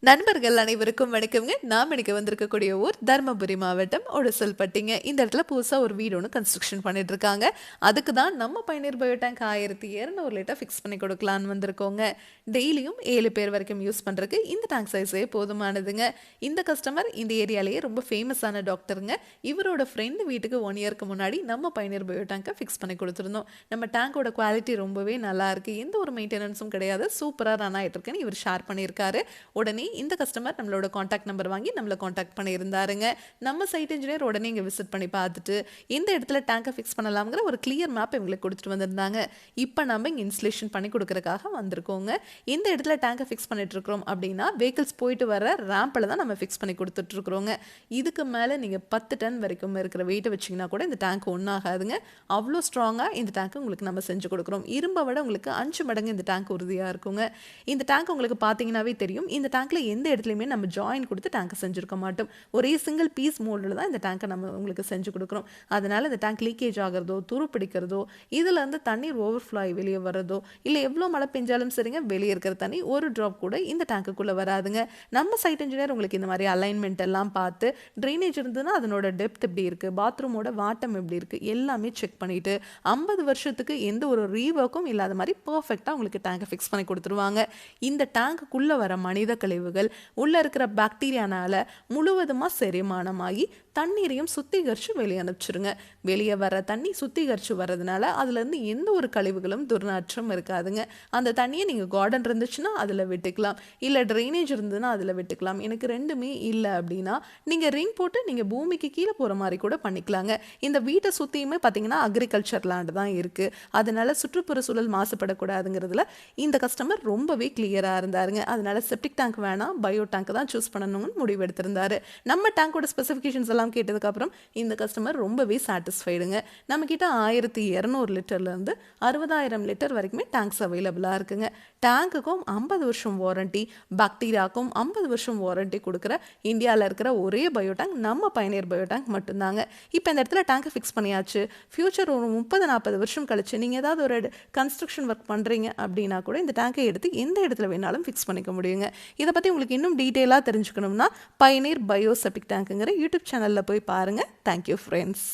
நண்பர்கள் அனைவருக்கும் வணக்கம்ங்க. நாம் இன்னைக்கு வந்திருக்கக்கூடிய ஊர் தர்மபுரி மாவட்டம் ஒடசல்பட்டிங்க. இந்த இடத்துல புதுசாக ஒரு வீடு ஒன்று கன்ஸ்ட்ரக்ஷன் பண்ணிட்டு இருக்காங்க. அதுக்கு தான் நம்ம பயனீர் பயோ டேங்க் 1200 லிட்டர் ஃபிக்ஸ் பண்ணி கொடுக்கலான்னு வந்திருக்கோங்க. டெய்லியும் 7 பேர் வரைக்கும் யூஸ் பண்ணுறதுக்கு இந்த டேங்க் சைஸே போதுமானதுங்க. இந்த கஸ்டமர் இந்த ஏரியாலேயே ரொம்ப ஃபேமஸான டாக்டருங்க. இவரோட ஃப்ரெண்டு வீட்டுக்கு 1 இயருக்கு முன்னாடி நம்ம பயனீர் பயோ டேங்கை ஃபிக்ஸ் பண்ணி கொடுத்துருந்தோம். நம்ம டேங்கோட குவாலிட்டி ரொம்பவே நல்லா இருக்குது, எந்த ஒரு மெயின்டெனன்ஸும் கிடையாது, சூப்பராக ரன் ஆகிட்டு இருக்குன்னு இவர் ஷேர் பண்ணியிருக்காரு. உடனே இந்த கஸ்டமர் நம்மளோட காண்டாக்ட் நம்பர் வாங்கி நம்மளை காண்டாக்ட் பண்ணியிருந்தாருங்க. நம்ம சைட் இன்ஜினியர் உடனே இங்கே விசிட் பண்ணி பார்த்துட்டு இந்த இடத்துல டேங்கை ஃபிக்ஸ் பண்ணலாம்ங்கிற ஒரு கிளியர் மேப் எங்களுக்கு கொடுத்துட்டு வந்திருந்தாங்க. இப்போ நம்ம இங்கே இன்ஸ்டலேஷன் பண்ணி கொடுக்கறதுக்காக வந்திருக்கோங்க. இந்த இடத்துல டேங்கை ஃபிக்ஸ் பண்ணிட்டு இருக்கிறோம் அப்படின்னா வெஹிக்கிள்ஸ் போயிட்டு வர ரேம்பில் தான் நம்ம ஃபிக்ஸ் பண்ணி கொடுத்துட்ருக்குறோங்க. இதுக்கு மேலே நீங்கள் 10 டன் வரைக்கும் இருக்கிற வெயிட்டை வச்சிங்கன்னா கூட இந்த டேங்க் ஒன்றாகாதுங்க. அவ்வளோ ஸ்ட்ராங்காக இந்த டேங்க் உங்களுக்கு நம்ம செஞ்சு கொடுக்குறோம். இரும்பை விட உங்களுக்கு 5 மடங்கு இந்த டேங்க் உறுதியாக இருக்குங்க. இந்த டேங்க் உங்களுக்கு பார்த்தீங்கன்னாவே தெரியும், இந்த டேங்க்ல எந்த இடத்துலையுமே நம்ம ஜாயின் கொடுத்து டேங்கை செஞ்சுருக்க மாட்டோம். ஒரே சிங்கிள் பீஸ் மோல்டில் தான் இந்த டேங்கை நம்ம உங்களுக்கு செஞ்சு கொடுக்குறோம். அதனால் இந்த டேங்க் லீக்கேஜ் ஆகிறதோ துரு பிடிக்கிறதோ இதுலேருந்து தண்ணீர் ஓவர்ஃப்ளோ ஆகி வெளியே வர்றதோ இல்லை எவ்வளோ மழை பெஞ்சாலும் சரிங்க வெளியே இருக்கிற தண்ணி ஒரு ட்ராப் கூட இந்த டேங்குக்குள்ளே வராதுங்க. நம்ம சைட் இன்ஜினியர் உங்களுக்கு இந்த மாதிரி அலைன்மெண்ட் எல்லாம் பார்த்து ட்ரைனேஜ் இருந்ததுன்னா அதனோட டெப்த் எப்படி இருக்குது, பாத்ரூமோட வாட்டம் எப்படி இருக்குது எல்லாமே செக் பண்ணிவிட்டு 50 வருஷத்துக்கு எந்த ஒரு ரீவர்க்கும் இல்லாத மாதிரி பர்ஃபெக்டாக உங்களுக்கு டேங்கை ஃபிக்ஸ் பண்ணி கொடுத்துருவாங்க. இந்த டேங்குக்குள்ளே வர மனித கழிவுகள் உள்ளே இருக்கிற பாக்டீரியானால முழுவதுமாக செரிமானமாகி தண்ணீரையும் சுத்திகரித்து வெளியே அனுப்பிச்சிருங்க. வெளியே வர தண்ணி சுத்திகரித்து வர்றதுனால அதுலேருந்து எந்த ஒரு கழிவுகளும் துர்நாற்றம் இருக்காதுங்க. அந்த தண்ணியை நீங்கள் கார்டன் இருந்துச்சுன்னா அதில் விட்டுக்கலாம், இல்லை ட்ரைனேஜ் இருந்ததுன்னா அதில் விட்டுக்கலாம். எனக்கு ரெண்டுமே இல்லை அப்படின்னா நீங்கள் ரிங் போட்டு நீங்கள் பூமிக்கு கீழே போகிற மாதிரி கூட பண்ணிக்கலாங்க. இந்த வீட்டை சுற்றியுமே பார்த்தீங்கன்னா அக்ரிகல்ச்சர் லேண்டு தான் இருக்குது. அதனால சுற்றுப்புற சூழல் மாசுபடக்கூடாதுங்கிறதுல இந்த கஸ்டமர் ரொம்பவே கிளியராக இருந்தாருங்க. அதனால செப்டிக் டேங்க் வேணாம், பயோ டேங்க் தான் சூஸ் பண்ணணும்னு முடிவு எடுத்திருந்தாரு. நம்ம டேங்கோட ஸ்பெசிஃபிகேஷன்ஸ் எல்லாம் கேட்டதுக்கப்புறம் இந்த கஸ்டமர் ரொம்பவே சாட்டிஸ்ஃபைடுங்க. நம்மக்கிட்ட 1200 லிட்டர்லேருந்து 60,000 லிட்டர் வரைக்குமே டேங்க்ஸ் அவைலபிளாக இருக்குங்க. டேங்குக்கும் 50 வருஷம் வாரண்டி, பாக்டீரியாவுக்கும் 50 வருஷம் வாரண்டி கொடுக்குற இந்தியாவில் இருக்கிற ஒரே பயோ டேங்க் நம்ம பயனீர் பயோ டேங்க் மட்டும்தாங்க. இப்போ இந்த இடத்துல டேங்கை ஃபிக்ஸ் பண்ணியாச்சு. ஃபியூச்சர் ஒரு 30-40 வருஷம் கழிச்சு நீங்கள் ஏதாவது ஒரு கன்ஸ்ட்ரக்ஷன் ஒர்க் பண்ணுறீங்க அப்படின்னா கூட இந்த டேங்கை எடுத்து எந்த இடத்துல வேணாலும் ஃபிக்ஸ் பண்ணிக்க முடியுங்க. இதை பற்றி உங்களுக்கு இன்னும் டீட்டெயிலாக தெரிஞ்சுக்கணும்னா பயனீர் பயோ செப்டிக் டேங்க்குங்கிற யூடியூப் சேனலில் போய் பாருங்கள். Thank you friends.